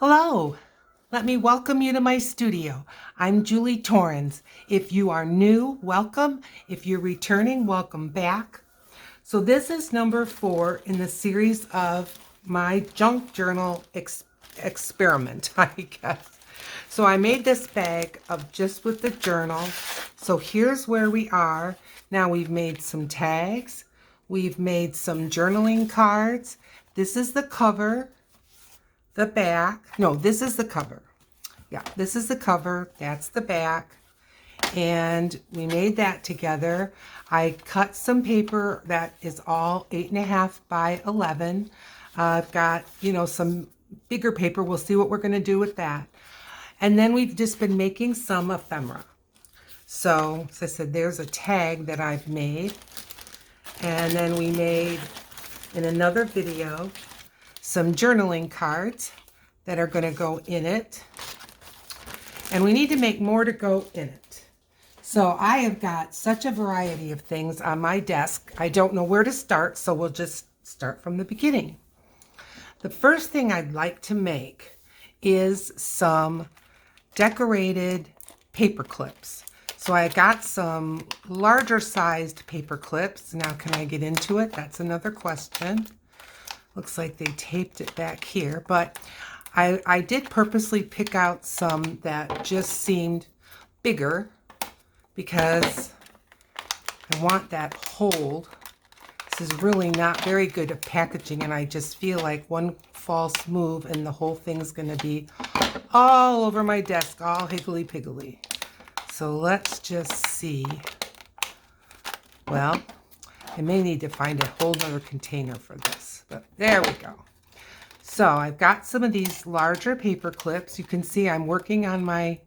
Hello, let me welcome you to my studio. I'm Julie Torrens. If you are new, welcome. If you're returning, welcome back. So this is number 4 in the series of my junk journal experiment, I guess. So I made this bag of just with the journal. So here's where we are. Now we've made some tags. We've made some journaling cards. This is the cover. The back. No, this is the cover. Yeah, this is the cover. That's the back. And we made that together. I cut some paper that is all 8.5 by 11. I've got, some bigger paper. We'll see what we're going to do with that. And then we've just been making some ephemera. So, as I said, there's a tag that I've made. And then we made, in another video, some journaling cards that are going to go in it. And we need to make more to go in it. So I have got such a variety of things on my desk. I don't know where to start, so we'll just start from the beginning. The first thing I'd like to make is some decorated paper clips. So I got some larger sized paper clips. Now, can I get into it? That's another question. Looks like they taped it back here, but I did purposely pick out some that just seemed bigger because I want that hold. This is really not very good at packaging, and I just feel like one false move and the whole thing's going to be all over my desk, all higgly-piggly. So let's just see. Well, I may need to find a whole other container for this, but there we go. So I've got some of these larger paper clips. You can see I'm working on my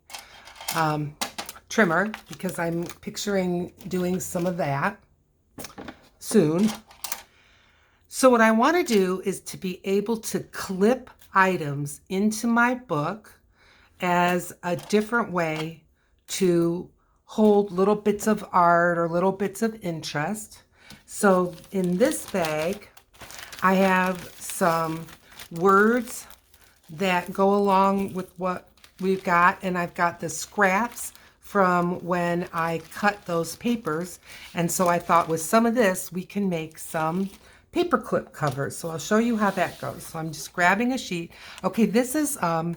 trimmer because I'm picturing doing some of that soon. So what I want to do is to be able to clip items into my book as a different way to hold little bits of art or little bits of interest. So in this bag, I have some words that go along with what we've got, and I've got the scraps from when I cut those papers, and so I thought with some of this we can make some paperclip covers. So I'll show you how that goes. So I'm just grabbing a sheet. Okay, this is I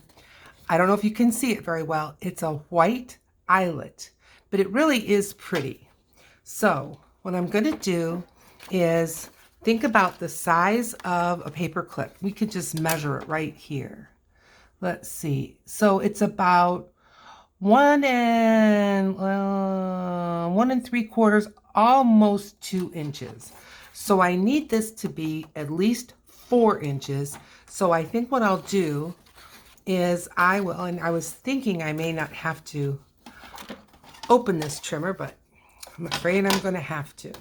don't know if you can see it very well. It's a white eyelet, but it really is pretty. So what I'm going to do is think about the size of a paper clip. We could just measure it right here. Let's see. So it's about 1 3/4, almost 2 inches. So I need this to be at least 4 inches. So I think what I'll do is I will, and I was thinking I may not have to open this trimmer, but I'm afraid I'm going to have to.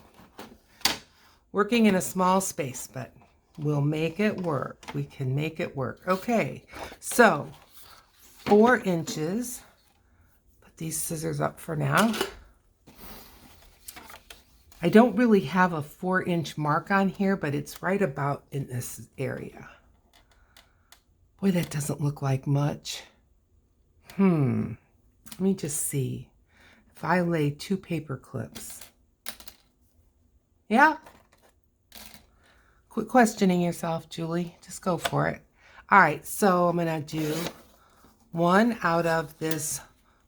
Working in a small space, but we'll make it work. We can make it work. Okay, so 4 inches. Put these scissors up for now. I don't really have a 4-inch mark on here, but it's right about in this area. Boy, that doesn't look like much. Let me just see. If I lay 2 paper clips. Yeah. Quit questioning yourself, Julie. Just go for it. All right, so I'm going to do one out of this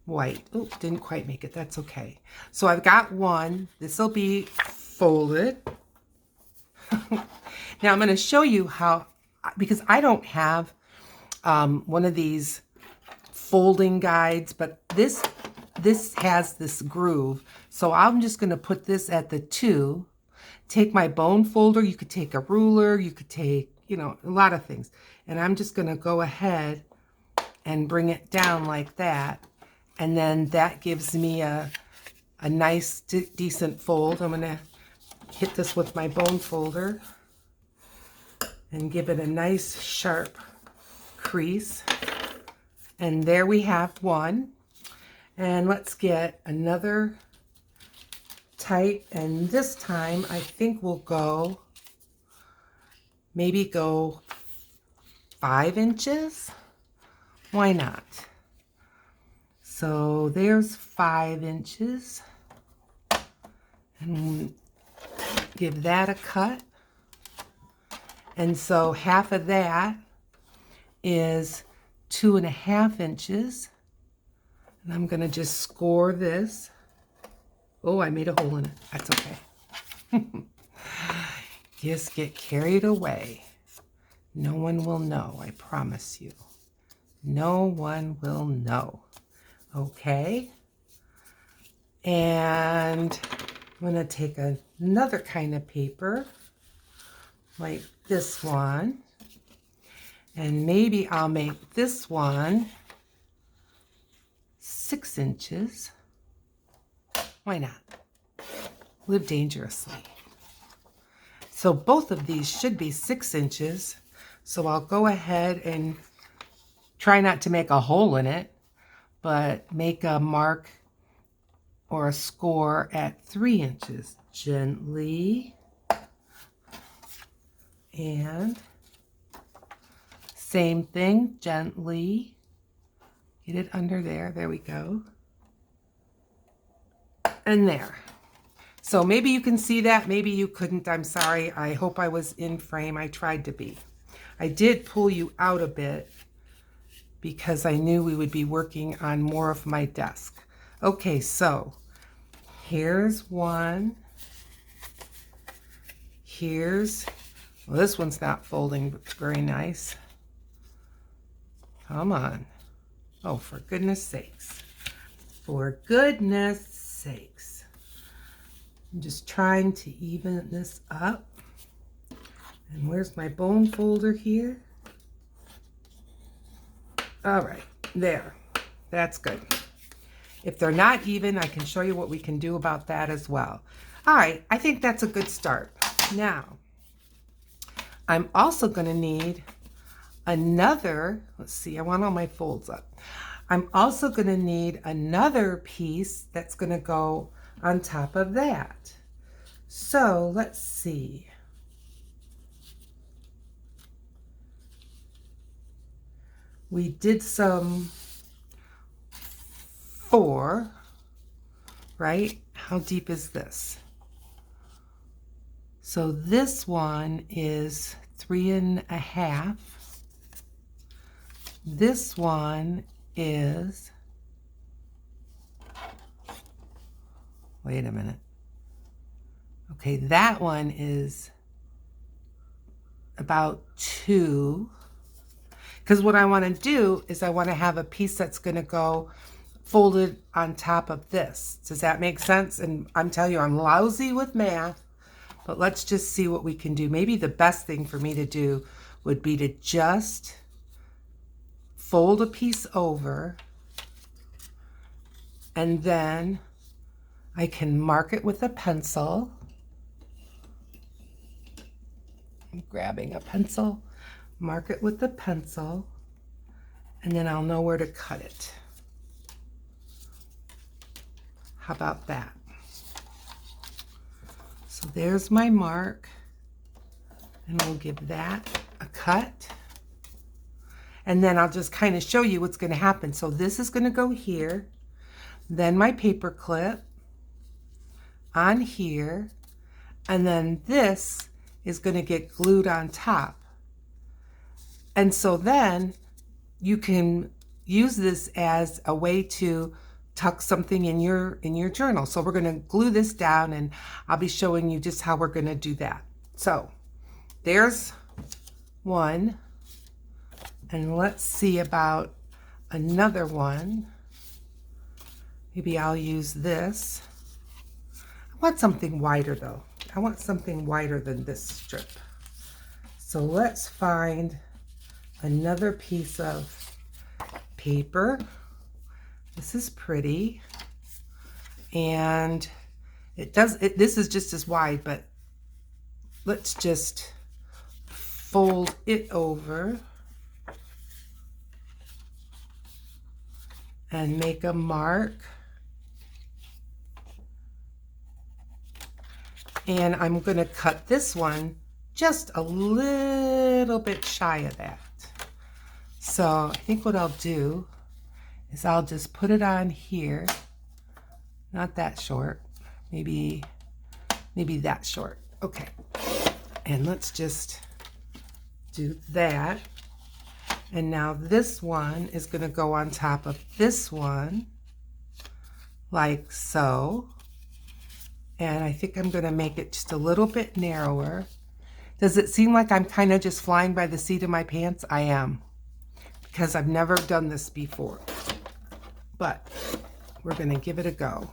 white. Oh, didn't quite make it. That's okay. So I've got one. This will be folded. Now I'm going to show you how, because I don't have one of these folding guides, but this has this groove. So I'm just going to put this at the 2. Take my bone folder. You could take a ruler. You could take, a lot of things. And I'm just going to go ahead and bring it down like that. And then that gives me a nice, decent fold. I'm going to hit this with my bone folder and give it a nice, sharp crease. And there we have one. And let's get another type, and this time I think we'll maybe go 5 inches. Why not? So there's 5 inches. And give that a cut. And so half of that is 2.5 inches. And I'm going to just score this. Oh, I made a hole in it. That's okay. Just get carried away. No one will know, I promise you. No one will know. Okay? And I'm going to take another kind of paper, like this one. And maybe I'll make this one 6 inches. Why not? Live dangerously. So both of these should be 6 inches. So I'll go ahead and try not to make a hole in it, but make a mark or a score at 3 inches. Gently. And same thing, gently. Get it under there. There we go. And there. So maybe you can see that. Maybe you couldn't. I'm sorry. I hope I was in frame. I tried to be. I did pull you out a bit because I knew we would be working on more of my desk. Okay, so here's one. Here's, well, this one's not folding very nice. Come on. Oh, for goodness sakes. For goodness sakes. I'm just trying to even this up. And where's my bone folder here? All right, there. That's good. If they're not even, I can show you what we can do about that as well. All right, I think that's a good start. Now, I'm also going to need another, let's see, I want all my folds up. I'm also going to need another piece that's going to go on top of that. So let's see. We did some 4, right? How deep is this? So this one is 3.5. This one is, wait a minute. Okay, that one is about 2. Because what I want to do is I want to have a piece that's going to go folded on top of this. Does that make sense? And I'm telling you, I'm lousy with math, but let's just see what we can do. Maybe the best thing for me to do would be to just fold a piece over, and then I can mark it with a pencil. I'm grabbing a pencil, mark it with the pencil, and then I'll know where to cut it. How about that? So there's my mark, and we'll give that a cut. And then I'll just kind of show you what's going to happen. So this is going to go here, then my paper clip on here, and then this is going to get glued on top. And so then you can use this as a way to tuck something in your journal. So we're going to glue this down, and I'll be showing you just how we're going to do that. So there's one, and let's see about another one. Maybe I'll use this. I want something wider though. I want something wider than this strip. So let's find another piece of paper. This is pretty, and this is just as wide, but let's just fold it over and make a mark. And I'm going to cut this one just a little bit shy of that. So I think what I'll do is I'll just put it on here. Not that short. Maybe that short. Okay. And let's just do that. And now this one is going to go on top of this one, like so. And I think I'm going to make it just a little bit narrower. Does it seem like I'm kind of just flying by the seat of my pants? I am, because I've never done this before. But we're going to give it a go.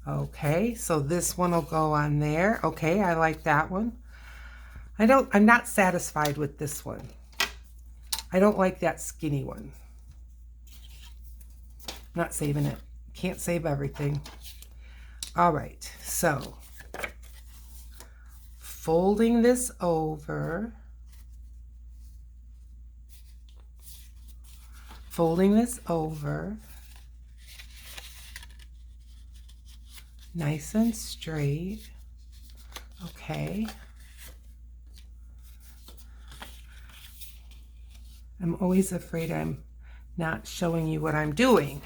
Okay, so this one will go on there. Okay, I like that one. I'm not satisfied with this one. I don't like that skinny one. I'm not saving it. Can't save everything. All right, so folding this over. Folding this over. Nice and straight. Okay. I'm always afraid I'm not showing you what I'm doing.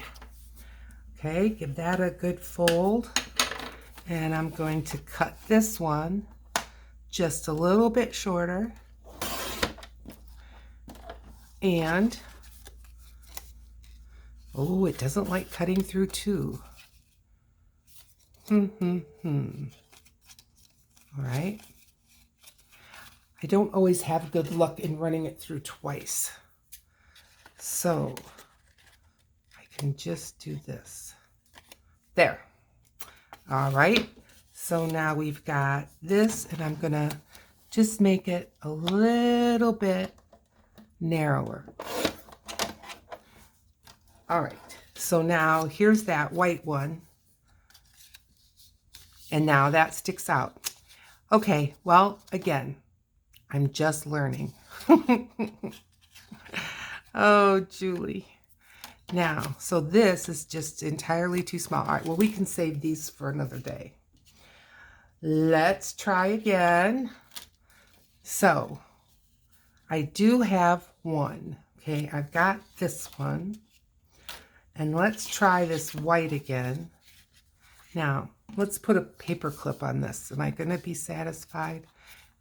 Okay, give that a good fold. And I'm going to cut this one just a little bit shorter. And, oh, it doesn't like cutting through two. All right. I don't always have good luck in running it through twice. So I can just do this. There. All right. So now we've got this, and I'm going to just make it a little bit narrower. All right. So now here's that white one. And now that sticks out. Okay, well, again, I'm just learning. Oh, Julie. Now, so this is just entirely too small. All right, well, we can save these for another day. Let's try again. So, I do have one. Okay, I've got this one. And let's try this white again. Now, let's put a paper clip on this. Am I going to be satisfied?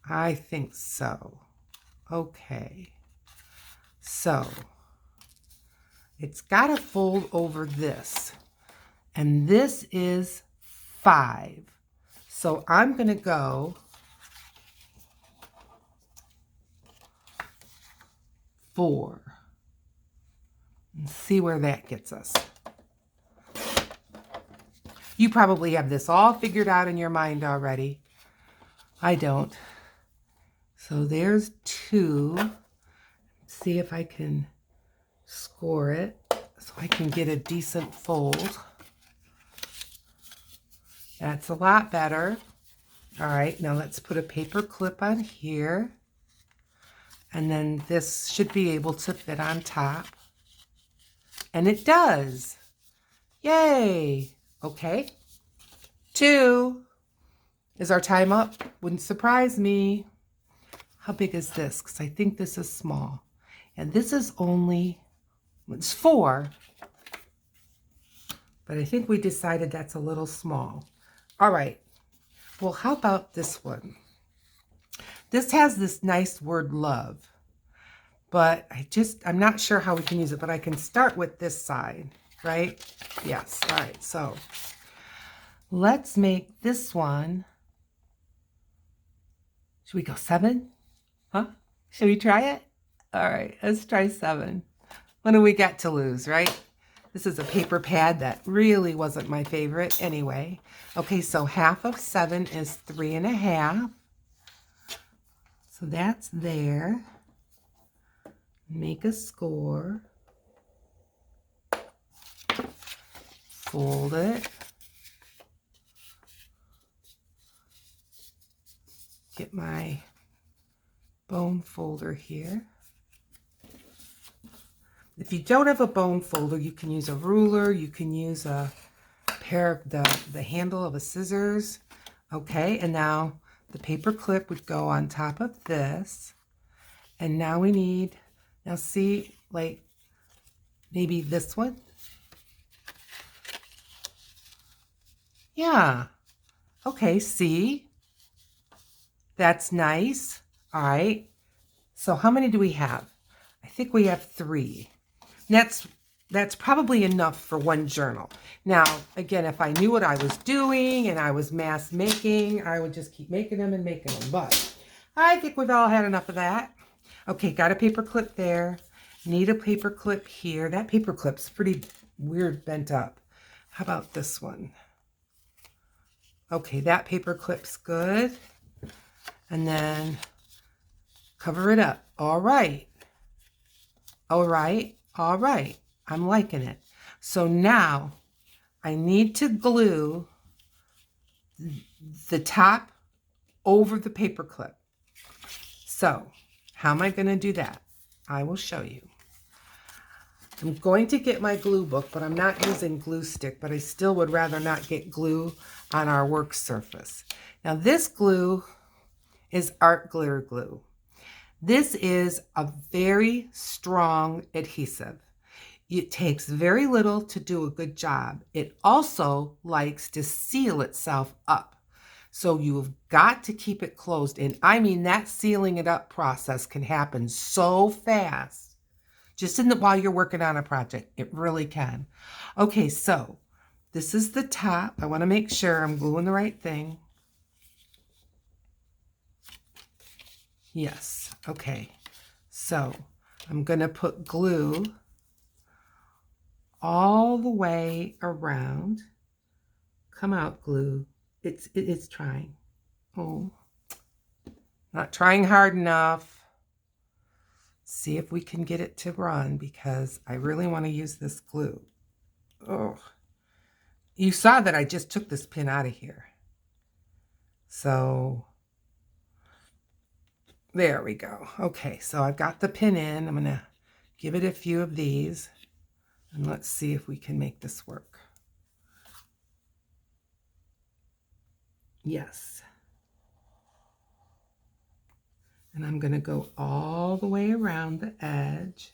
I think so. Okay. So, it's got to fold over this. And this is 5. So, I'm going to go 4. And see where that gets us. You probably have this all figured out in your mind already. I don't. So there's 2. See if I can score it so I can get a decent fold. That's a lot better. All right, now let's put a paper clip on here. And then this should be able to fit on top. And it does. Yay! Okay. 2. Is our time up? Wouldn't surprise me. How big is this? Because I think this is small. And this is only, it's 4. But I think we decided that's a little small. All right. Well, how about this one? This has this nice word love. But I'm not sure how we can use it. But I can start with this side. Right? Yes. All right. So let's make this one. Should we go 7? Huh? Should we try it? All right. Let's try 7. What do we got to lose, right? This is a paper pad that really wasn't my favorite anyway. Okay. So half of 7 is 3.5. So that's there. Make a score. Fold it. Get my bone folder here. If you don't have a bone folder, you can use a ruler. You can use a pair of the handle of a scissors. Okay, and now the paper clip would go on top of this. And now we need Now see, like maybe this one. Yeah. Okay, see? That's nice. All right. So how many do we have? I think we have 3. That's probably enough for one journal. Now, again, if I knew what I was doing and I was mass making, I would just keep making them and making them. But I think we've all had enough of that. Okay, got a paper clip there. Need a paper clip here. That paper clip's pretty weird bent up. How about this one? Okay, that paper clip's good. And then cover it up. All right. All right. All right. I'm liking it. So now I need to glue the top over the paper clip. So how am I going to do that? I will show you. I'm going to get my glue book, but I'm not using glue stick, but I still would rather not get glue on our work surface. Now this glue is art glitter glue. This is a very strong adhesive. It takes very little to do a good job. It also likes to seal itself up. So you've got to keep it closed. And I mean, that sealing it up process can happen so fast. Just while you're working on a project, it really can. Okay, so this is the top. I want to make sure I'm gluing the right thing. Yes, okay. So I'm going to put glue all the way around. Come out, glue. It's trying. Oh, not trying hard enough. See if we can get it to run because I really want to use this glue. Oh, you saw that I just took this pin out of here. So there we go. Okay, so I've got the pin in. I'm going to give it a few of these and let's see if we can make this work. Yes. And I'm going to go all the way around the edge.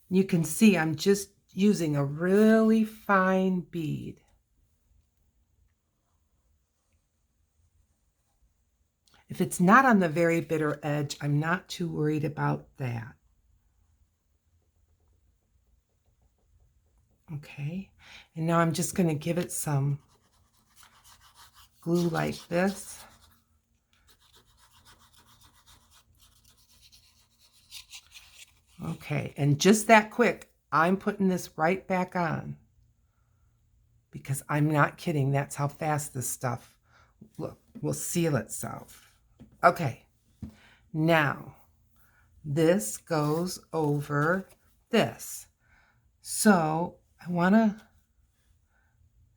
You can see I'm just using a really fine bead. If it's not on the very bitter edge, I'm not too worried about that. Okay, and now I'm just going to give it some glue like this. Okay, and just that quick, I'm putting this right back on because I'm not kidding. That's how fast this stuff will seal itself. Okay, now this goes over this. So I want to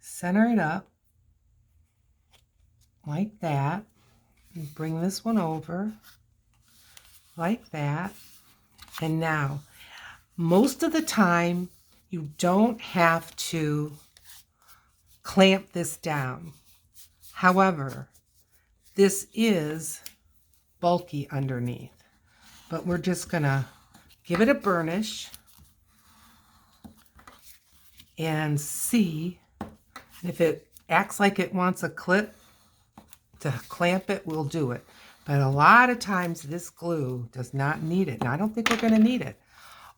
center it up like that and bring this one over like that. And now, most of the time, you don't have to clamp this down. However, this is bulky underneath, but we're just gonna give it a burnish and see if it acts like it wants a clip to clamp it, we'll do it. But a lot of times this glue does not need it, and I don't think we're gonna need it.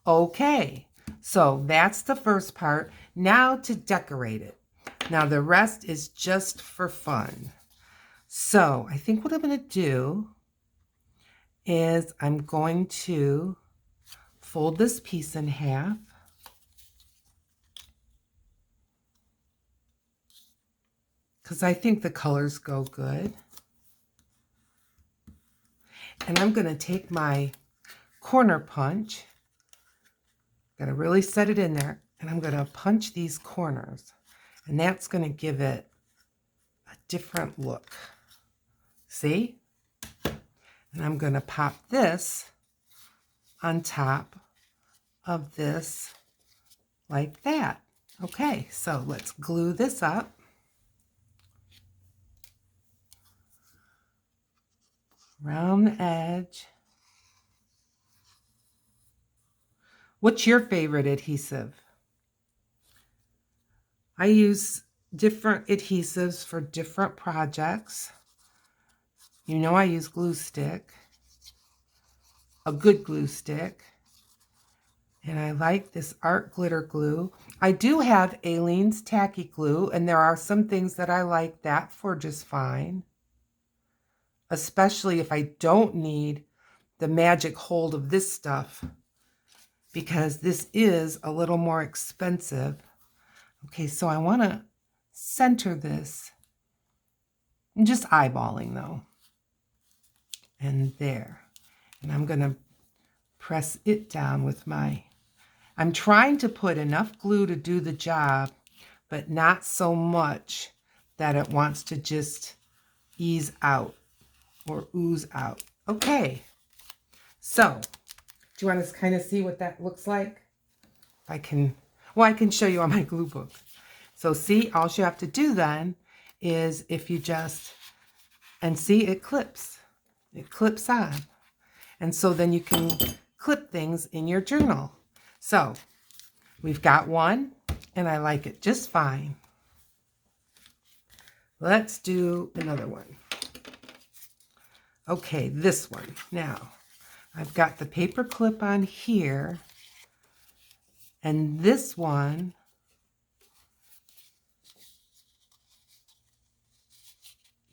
Okay, so that's the first part. Now to decorate it. Now the rest is just for fun. So I think what I'm going to do is I'm going to fold this piece in half. Because I think the colors go good. And I'm going to take my corner punch. Got to really set it in there. And I'm going to punch these corners. And that's going to give it a different look. See? And I'm going to pop this on top of this like that. Okay, so let's glue this up. Around the edge. What's your favorite adhesive? I use different adhesives for different projects. You know I use glue stick, a good glue stick. And I like this art glitter glue. I do have Aleene's tacky glue, and there are some things that I like that for just fine. Especially if I don't need the magic hold of this stuff, because this is a little more expensive. Okay, so I want to center this. I'm just eyeballing though. And there. And I'm going to press it down with my... I'm trying to put enough glue to do the job, but not so much that it wants to just ease out or ooze out. Okay, so do you want to kind of see what that looks like? I can show you on my glue book. So see, all you have to do then is if you just, and see it clips on. And so then you can clip things in your journal. So we've got one, and I like it just fine. Let's do another one. Okay, this one. Now, I've got the paper clip on here, and this one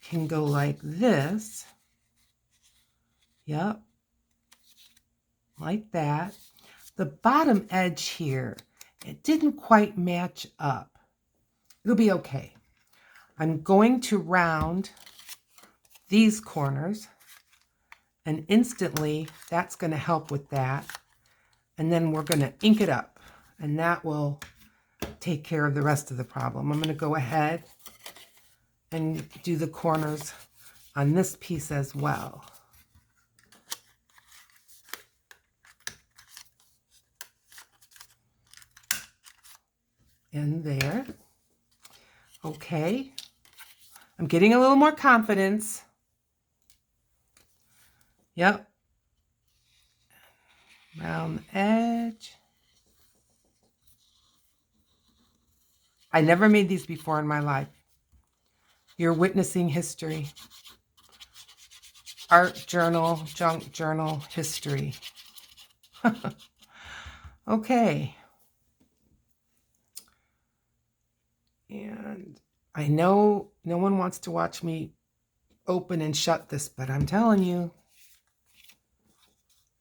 can go like this. Yep, like that. The bottom edge here, it didn't quite match up. It'll be okay. I'm going to round these corners, and instantly that's going to help with that. And then we're going to ink it up, and that will take care of the rest of the problem. I'm going to go ahead and do the corners on this piece as well. In there. Okay. I'm getting a little more confidence. Yep. Round the edge. I never made these before in my life. You're witnessing history. Art journal, junk journal, history. Okay. And I know no one wants to watch me open and shut this, but I'm telling you,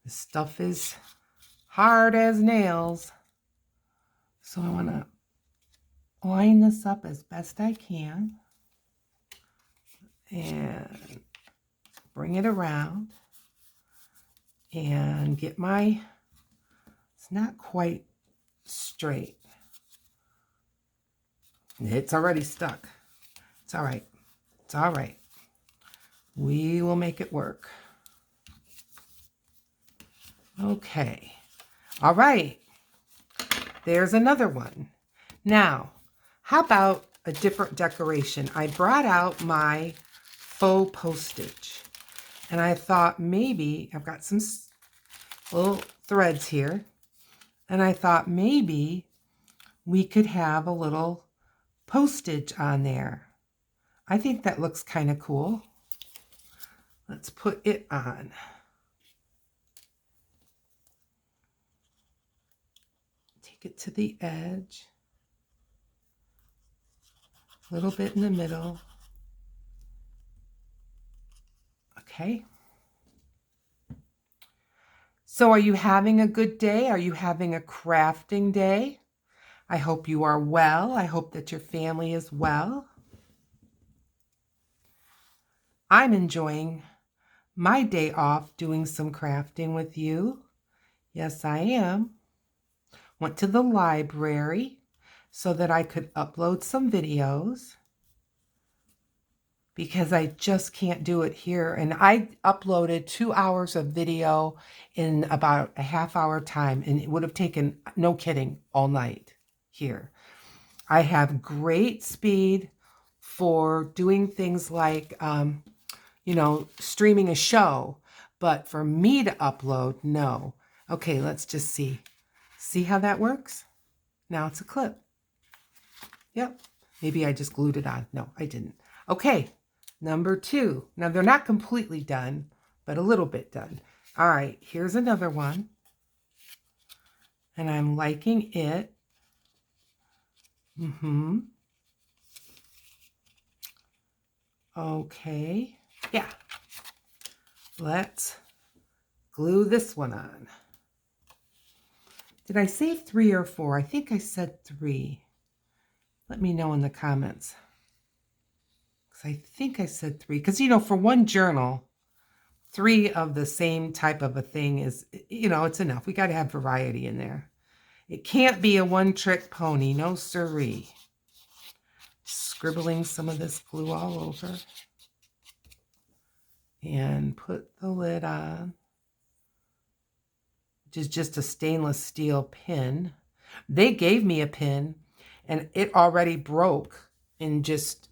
this stuff is hard as nails. So I want to line this up as best I can and bring it around and get my, it's not quite straight. It's already stuck. It's all right. It's all right. We will make it work. Okay. All right. There's another one. Now, how about a different decoration? I brought out my faux postage, and I thought maybe, I've got some little threads here, and I thought maybe we could have a little postage on there. I think that looks kind of cool. Let's put it on. Take it to the edge. A little bit in the middle. Okay. So are you having a good day? Are you having a crafting day? I hope you are well. I hope that your family is well. I'm enjoying my day off doing some crafting with you. Yes, I am. Went to the library so that I could upload some videos because I just can't do it here. And I uploaded 2 hours of video in about a half-hour time, and it would have taken, no kidding, all night here. I have great speed for doing things like, streaming a show, but for me to upload, no. Okay, let's just see. See how that works? Now it's a clip. Yep. Maybe I just glued it on. No, I didn't. Okay, number 2. Now they're not completely done, but a little bit done. All right, here's another one. And I'm liking it. Okay. Yeah. Let's glue this one on. Did I say 3 or 4? I think I said 3. Let me know in the comments. Because I think I said 3. Because, you know, for one journal, 3 of the same type of a thing is, you know, it's enough. We got to have variety in there. It can't be a one-trick pony. No siree. Scribbling some of this glue all over. And put the lid on. Which is just a stainless steel pin. They gave me a pin, and it already broke in just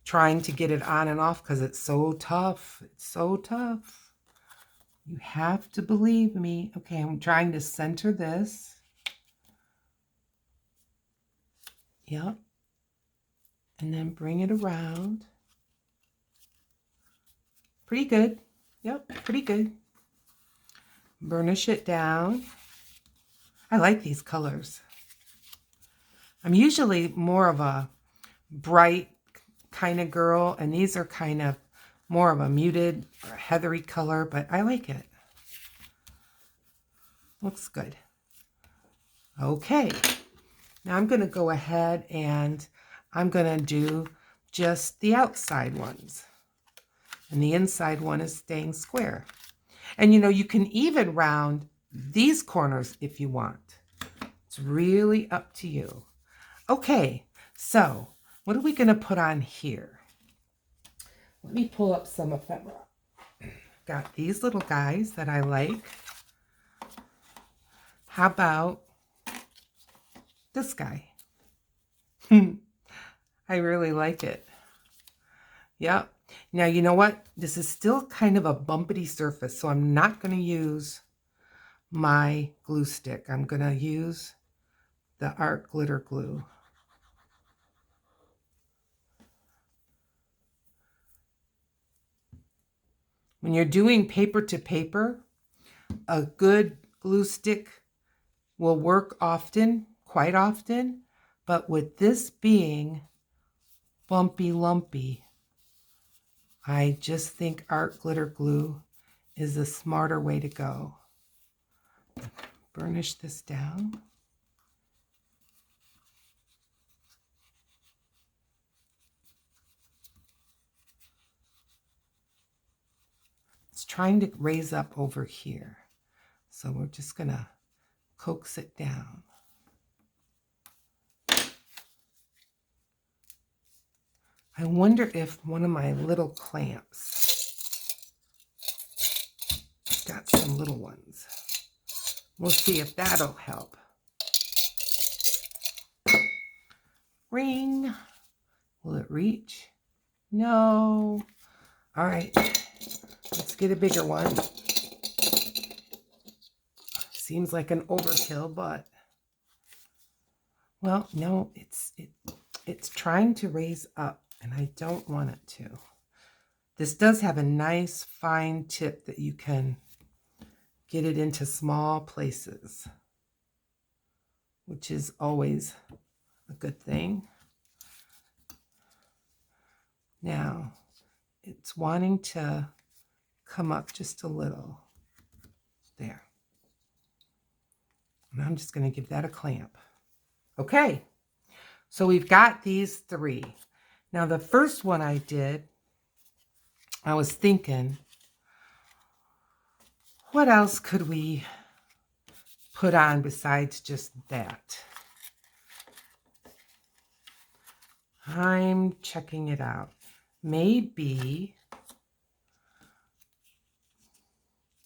trying to get it on and off because it's so tough. It's so tough. You have to believe me. Okay, I'm trying to center this. Yep. And then bring it around. Pretty good. Yep, pretty good. Burnish it down. I like these colors. I'm usually more of a bright kind of girl, and these are kind of more of a muted or a heathery color, but I like it. Looks good. Okay, now I'm going to go ahead and I'm going to do just the outside ones. And the inside one is staying square. And you know, you can even round these corners if you want. It's really up to you. Okay, so what are we going to put on here? Let me pull up some ephemera. Got these little guys that I like. How about this guy? I really like it. Yep. Now, you know what? This is still kind of a bumpity surface, so I'm not going to use my glue stick. I'm going to use the art glitter glue. When you're doing paper to paper, a good glue stick will work often, quite often, but with this being bumpy lumpy, I just think art glitter glue is a smarter way to go. Burnish this down. It's trying to raise up over here. So we're just going to coax it down. I wonder if one of my little clamps, got some little ones. We'll see if that'll help. Ring. Will it reach? No. All right. Let's get a bigger one. Seems like an overkill, but well, no, it's trying to raise up, and I don't want it to. This does have a nice fine tip that you can get it into small places, which is always a good thing. Now, it's wanting to come up just a little. There. And I'm just going to give that a clamp. Okay, so we've got these 3. Now, the first one I did, I was thinking, what else could we put on besides just that? I'm checking it out. Maybe,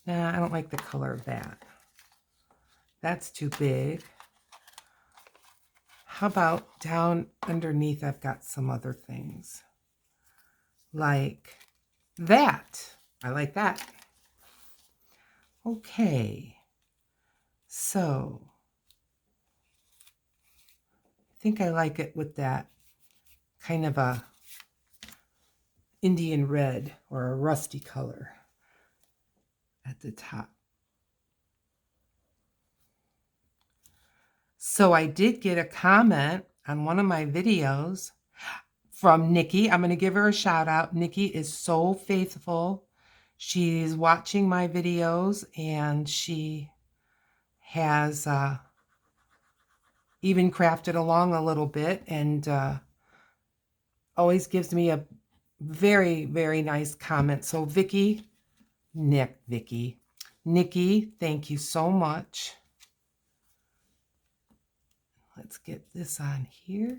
nah, I don't like the color of that. That's too big. How about down underneath, I've got some other things. Like that. I like that. Okay. So think I like it with that kind of a Indian red or a rusty color at the top. So I did get a comment on one of my videos from Nikki. I'm going to give her a shout out. Nikki is so faithful. She's watching my videos and she has even crafted along a little bit and always gives me a very, very nice comment. So Nikki, thank you so much. Let's get this on here.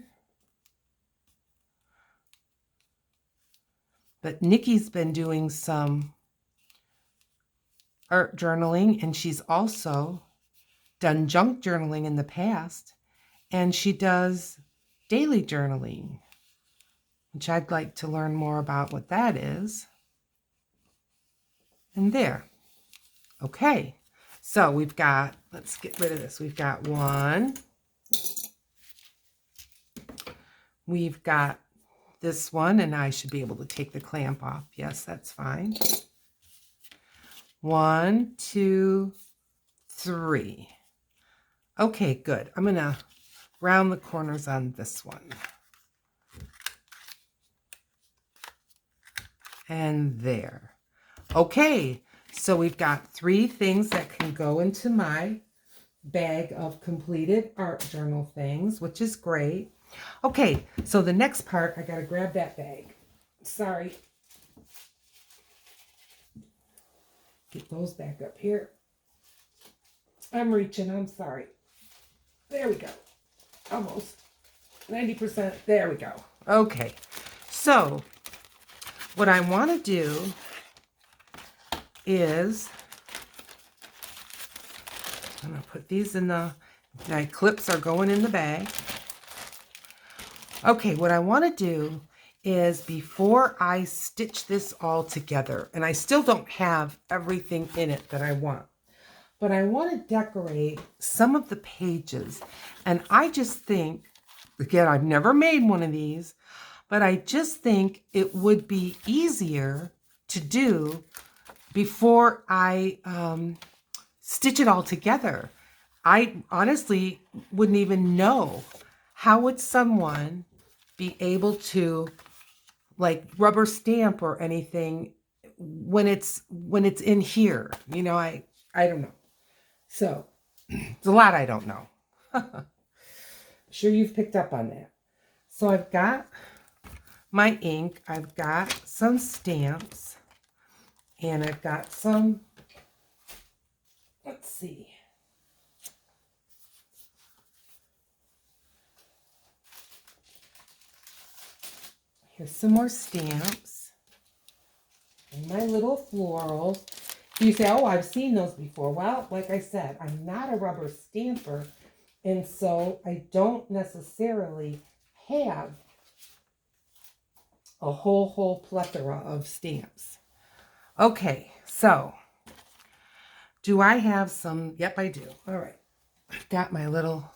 But Nikki's been doing some art journaling, and she's also done junk journaling in the past, and she does daily journaling, which I'd like to learn more about what that is. And there. Okay, so we've got, let's get rid of this. We've got one. We've got this one, and I should be able to take the clamp off. Yes, that's fine. 1, 2, 3. Okay, good. I'm going to round the corners on this one. And there. Okay, so we've got 3 things that can go into my bag of completed art journal things, which is great. Okay, so the next part, I got to grab that bag. Sorry. Get those back up here. I'm reaching, I'm sorry. There we go. Almost. 90%. There we go. Okay, so what I want to do is I'm going to put these in my clips are going in the bag. Okay, what I want to do is before I stitch this all together, and I still don't have everything in it that I want, but I want to decorate some of the pages. And I just think, again, I've never made one of these, but I just think it would be easier to do before I stitch it all together. I honestly wouldn't even know. How would someone be able to like rubber stamp or anything when it's in here? You know, I don't know. So it's a lot I don't know. I'm sure you've picked up on that. So I've got my ink, I've got some stamps, and I've got some, let's see. Here's some more stamps and my little florals. You say, oh, I've seen those before. Well, like I said, I'm not a rubber stamper, and so I don't necessarily have a whole plethora of stamps. Okay, so do I have some? Yep, I do. All right. I've got my little,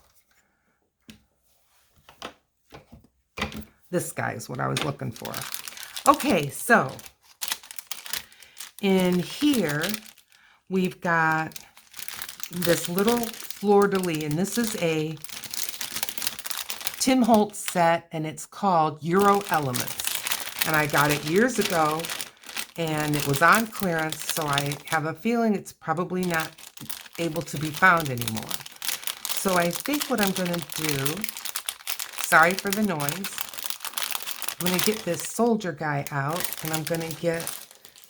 this guy is what I was looking for. Okay, so in here we've got this little fleur-de-lis, and this is a Tim Holtz set, and it's called Euro Elements. And I got it years ago, and it was on clearance, so I have a feeling it's probably not able to be found anymore. So I think what I'm going to do, sorry for the noise, I'm going to get this soldier guy out, and I'm going to get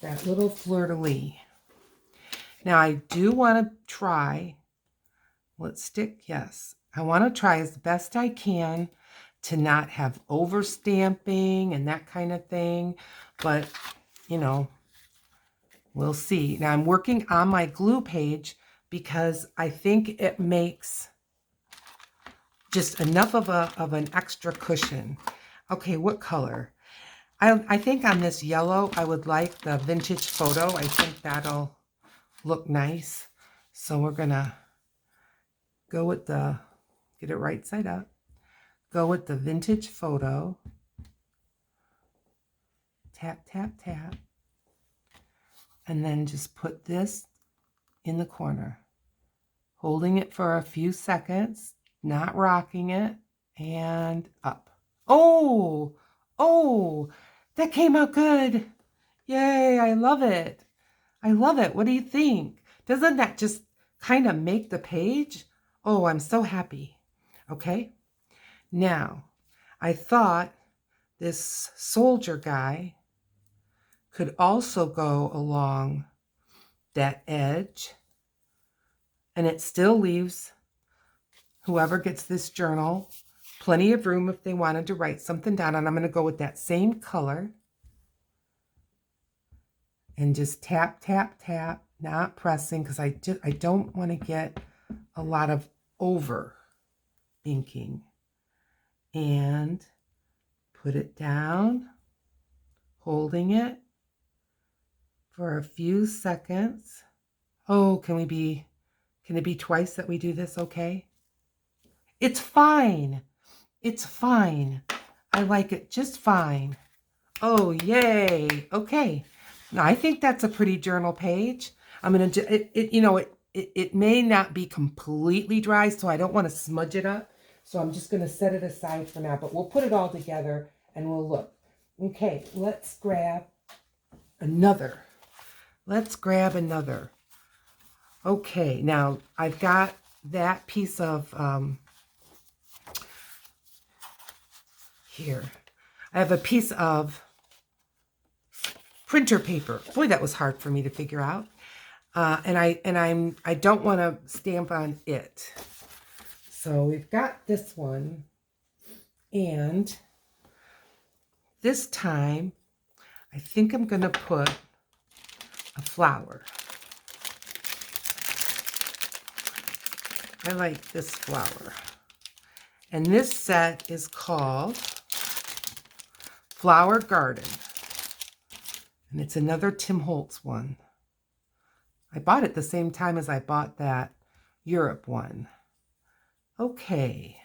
that little fleur-de-lis. Now I do want to try, let's stick, yes. I want to try as best I can to not have over stamping and that kind of thing, but you know, we'll see. Now I'm working on my glue page because I think it makes just enough of an extra cushion. Okay, what color? I think on this yellow, I would like the vintage photo. I think that'll look nice. So we're gonna go with the, get it right side up. go with the vintage photo. Tap, tap, tap. And then just put this in the corner. Holding it for a few seconds, not rocking it, and up. Oh, oh, that came out good. Yay, I love it. I love it. What do you think? Doesn't that just kind of make the page? Oh, I'm so happy. Okay, now I thought this soldier guy could also go along that edge, and it still leaves whoever gets this journal plenty of room if they wanted to write something down. And I'm going to go with that same color and just tap, tap, tap, not pressing, because I don't want to get a lot of over inking. And put it down, holding it for a few seconds. Oh, can it be twice that we do this? Okay. It's fine. It's fine. I like it just fine. Oh, yay. Okay. Now, I think that's a pretty journal page. I'm going to, it may not be completely dry, so I don't want to smudge it up. So I'm just going to set it aside for now, but we'll put it all together and we'll look. Okay, let's grab another. Okay, now I've got that piece of, here. I have a piece of printer paper. Boy, that was hard for me to figure out. And I don't want to stamp on it. So we've got this one, and this time I think I'm going to put a flower. I like this flower. And this set is called Flower Garden. And it's another Tim Holtz one. I bought it the same time as I bought that Europe one. Okay,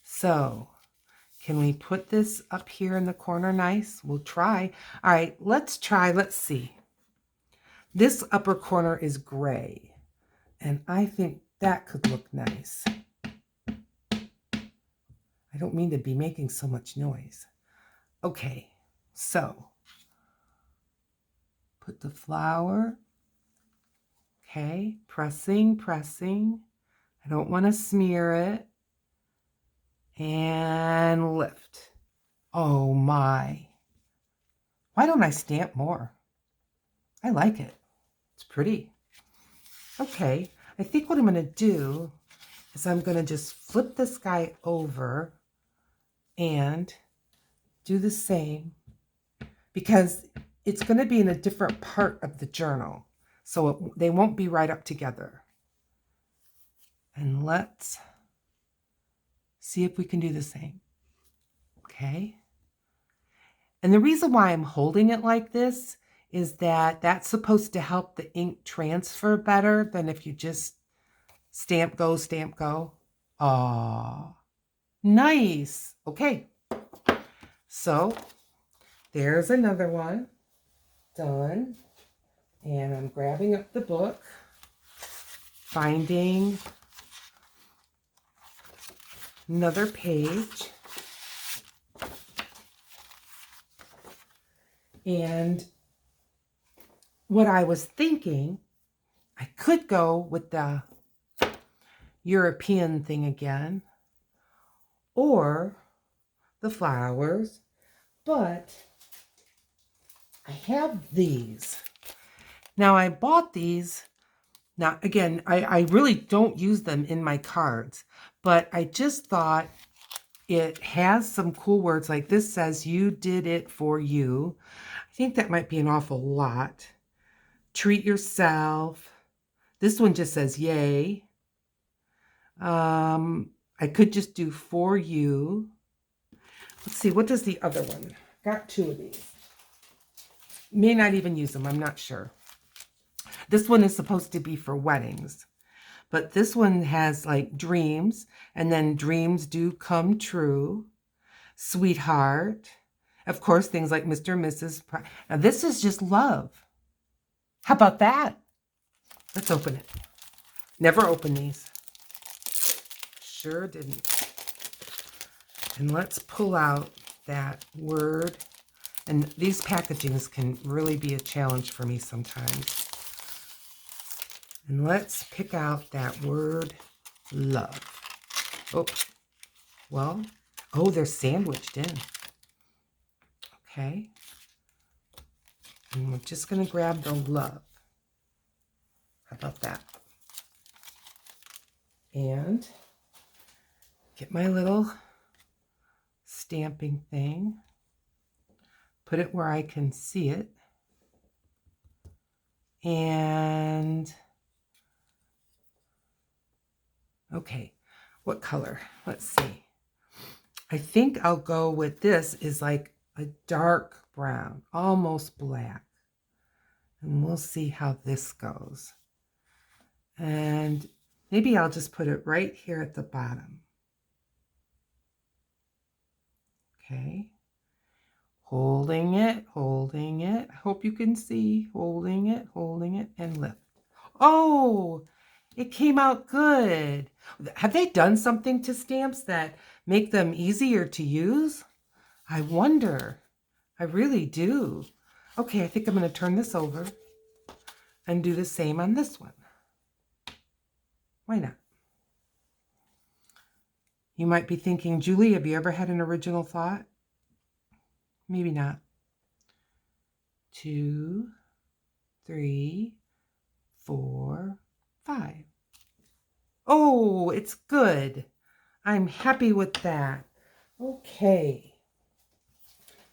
so can we put this up here in the corner nice? We'll try. All right, let's try. Let's see. This upper corner is gray, and I think that could look nice. I don't mean to be making so much noise. Okay, so put the flower. Okay, pressing. I don't want to smear it. And lift. Oh my. Why don't I stamp more? I like it. It's pretty. Okay, I think what I'm going to do is I'm going to just flip this guy over and do the same, because it's going to be in a different part of the journal. So they won't be right up together. And let's see if we can do the same. Okay. And the reason why I'm holding it like this is that that's supposed to help the ink transfer better than if you just stamp, go. Aw, nice. Okay. So there's another one done. And I'm grabbing up the book, finding another page. And what I was thinking, I could go with the European thing again, or the flowers, but I have these. Now, I bought these. Now, again, I really don't use them in my cards, but I just thought it has some cool words. Like this says, "You did it for you." I think that might be an awful lot. Treat yourself. This one just says, "Yay." I could just do "for you." Let's see, what does the other one? Got two of these. May not even use them, I'm not sure. This one is supposed to be for weddings. but this one has like dreams, and then dreams do come true, sweetheart, of course, things like Mr. and Mrs. Now this is just love. How about that? Let's open it. Never open these. Sure didn't. And let's pull out that word. And these packagings can really be a challenge for me sometimes. And let's pick out that word, love. Oh, well, oh, they're sandwiched in. Okay. And we're just going to grab the love. How about that? And get my little stamping thing. Put it where I can see it. And okay, what color? Let's see. I think I'll go with this is like a dark brown, almost black. And we'll see how this goes. And maybe I'll just put it right here at the bottom. Okay. Holding it, holding it. I hope you can see. Holding it, and lift. Oh, it came out good. Have they done something to stamps that make them easier to use? I wonder. I really do. Okay, I think I'm going to turn this over and do the same on this one. Why not? You might be thinking, Julie, have you ever had an original thought? Maybe not. 2, 3, 4, 5. Oh, it's good. I'm happy with that. Okay.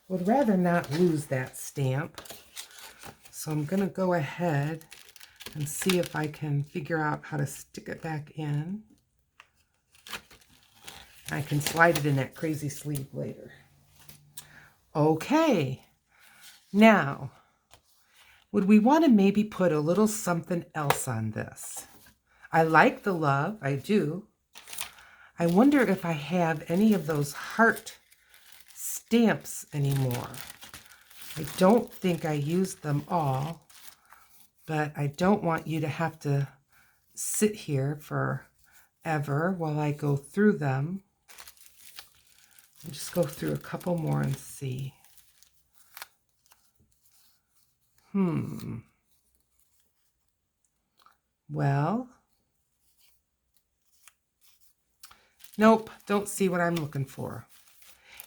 Would rather not lose that stamp. So I'm going to go ahead and see if I can figure out how to stick it back in. I can slide it in that crazy sleeve later. Okay. Now, would we want to maybe put a little something else on this? I like the love, I do. I wonder if I have any of those heart stamps anymore. I don't think I used them all, but I don't want you to have to sit here forever while I go through them. I'll just go through a couple more and see. Well, nope, don't see what I'm looking for.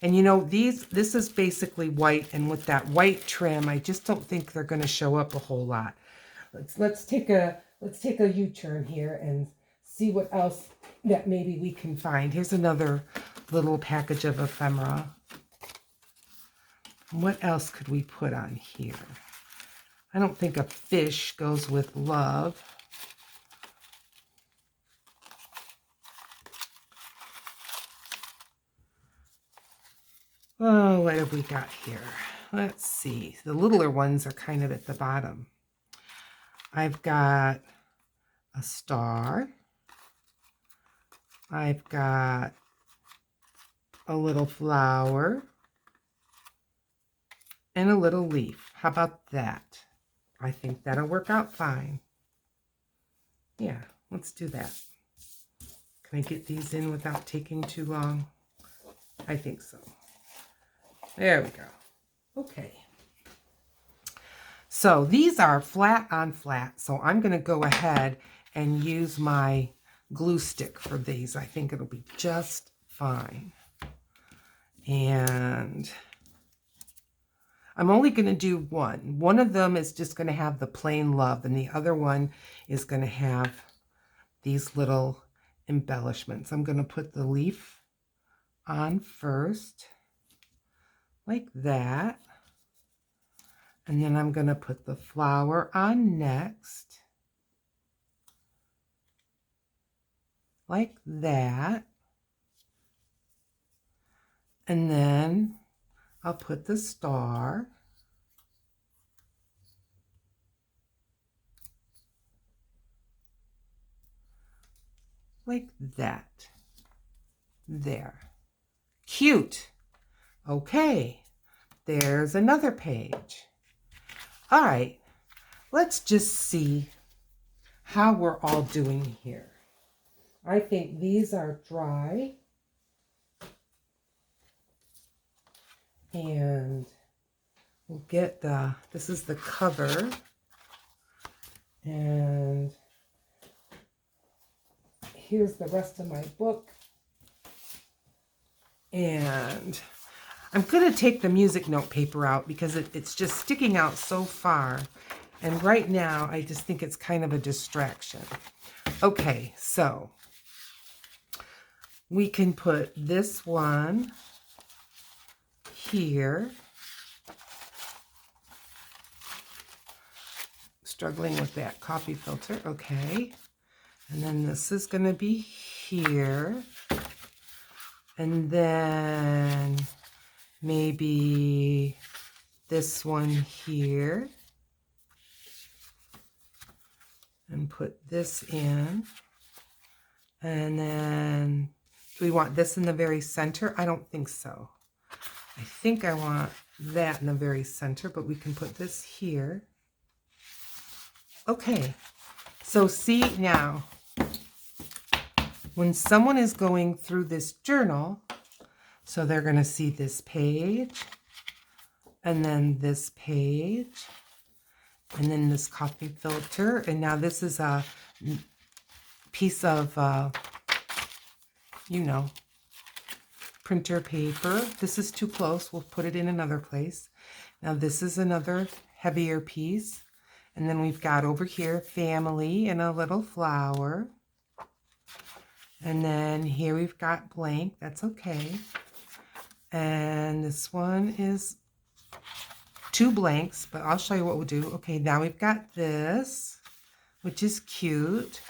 And you know, this is basically white, and with that white trim, I just don't think they're going to show up a whole lot. Let's take a U-turn here and see what else that maybe we can find. Here's another little package of ephemera. What else could we put on here? I don't think a fish goes with love. Oh, what have we got here? Let's see. The littler ones are kind of at the bottom. I've got a star. I've got a little flower and a little leaf. How about that? I think that'll work out fine. Yeah, let's do that. Can I get these in without taking too long? I think so. There we go. Okay. So these are flat on flat. So I'm going to go ahead and use my glue stick for these. I think it'll be just fine. And I'm only going to do one. One of them is just going to have the plain love, and the other one is going to have these little embellishments. I'm going to put the leaf on first, like that. And then I'm going to put the flower on next, like that. And then I'll put the star. like that. There. Cute. Okay, there's another page. All right, let's just see how we're all doing here. I think these are dry. And we'll get this is the cover. And here's the rest of my book. And I'm going to take the music note paper out because it's just sticking out so far. And right now, I just think it's kind of a distraction. Okay, so we can put this one here. Struggling with that copy filter. Okay. And then this is going to be here. And then maybe this one here. And put this in. And then, do we want this in the very center? I don't think so. I think I want that in the very center, but we can put this here. Okay, so see now, when someone is going through this journal, so they're going to see this page, and then this page, and then this copy filter, and now this is a piece of, printer paper. This is too close. We'll put it in another place. Now this is another heavier piece. And then we've got over here family and a little flower. And then here we've got blank. That's okay. And this one is 2 blanks, but I'll show you what we'll do. Okay, now we've got this, which is cute.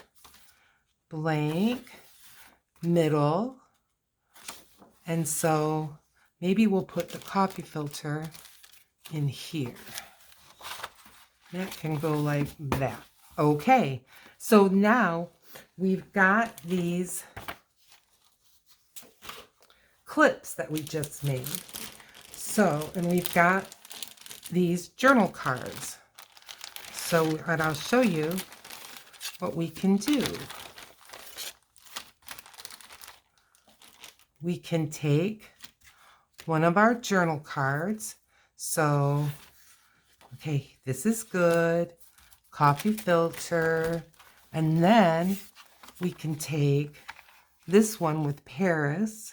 Blank, middle. And so maybe we'll put the copy filter in here. That can go like that. Okay, so now we've got these clips that we just made. So, and we've got these journal cards. So, and I'll show you what we can do. We can take one of our journal cards. So, okay, this is good. Copy filter. And then we can take this one with Paris.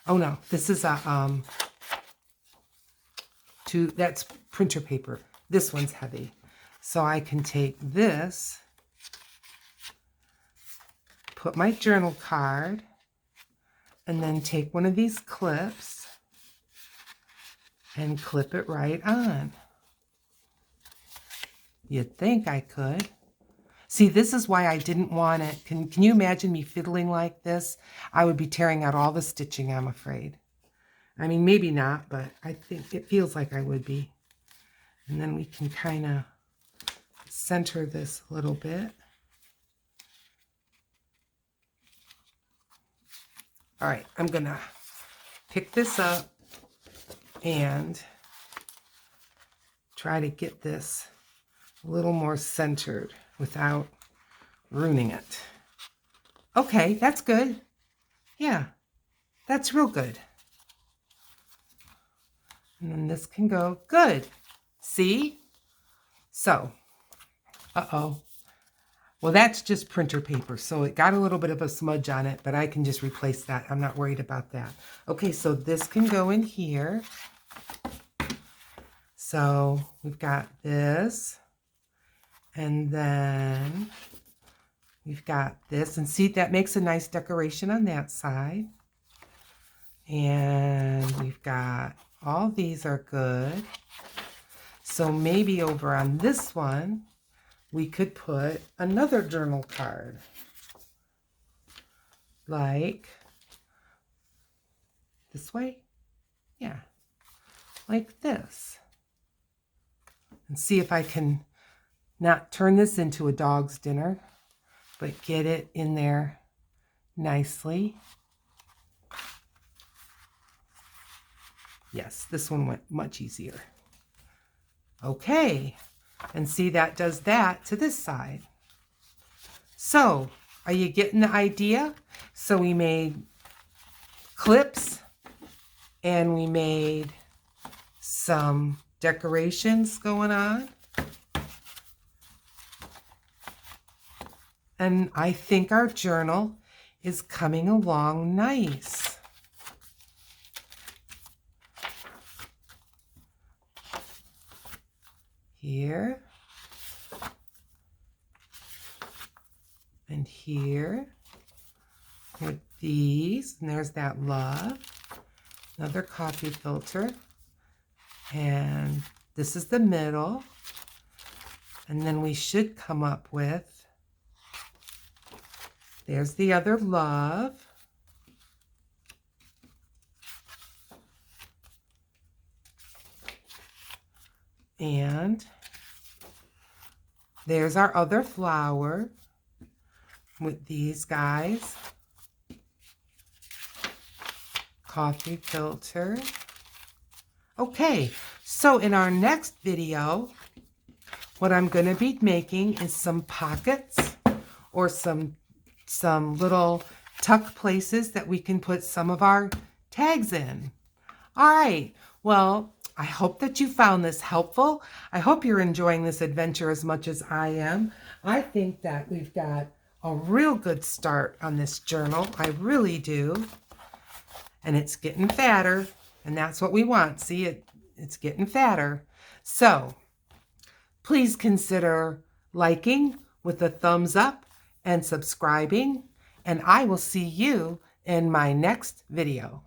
Oh no, this is a that's printer paper. This one's heavy. So I can take this, put my journal card, and then take one of these clips and clip it right on. You'd think I could. See, this is why I didn't want it. Can you imagine me fiddling like this? I would be tearing out all the stitching, I'm afraid. I mean, maybe not, but I think it feels like I would be. And then we can kind of center this a little bit. All right, I'm going to pick this up and try to get this a little more centered without ruining it. Okay, that's good. Yeah, that's real good. And then this can go good. See? So, uh-oh. Well, that's just printer paper, so it got a little bit of a smudge on it, but I can just replace that. I'm not worried about that. Okay, so this can go in here. So we've got this, and then we've got this, and see, that makes a nice decoration on that side. And we've got, all these are good. So maybe over on this one, we could put another journal card, like this way. Yeah, like this. And see if I can not turn this into a dog's dinner, but get it in there nicely. Yes, this one went much easier. Okay, and see, that does that to this side. So, are you getting the idea? So we made clips and we made some decorations going on. And I think our journal is coming along nice. Here and here with these, and there's that love, another coffee filter, and this is the middle, and then we should come up with, there's the other love, and there's our other flower with these guys, coffee filter. Okay, so in our next video, what I'm going to be making is some pockets or some little tuck places that we can put some of our tags in. All right, well, I hope that you found this helpful. I hope you're enjoying this adventure as much as I am. I think that we've got a real good start on this journal. I really do. And it's getting fatter, and that's what we want. See, it's getting fatter. So please consider liking with a thumbs up and subscribing, and I will see you in my next video.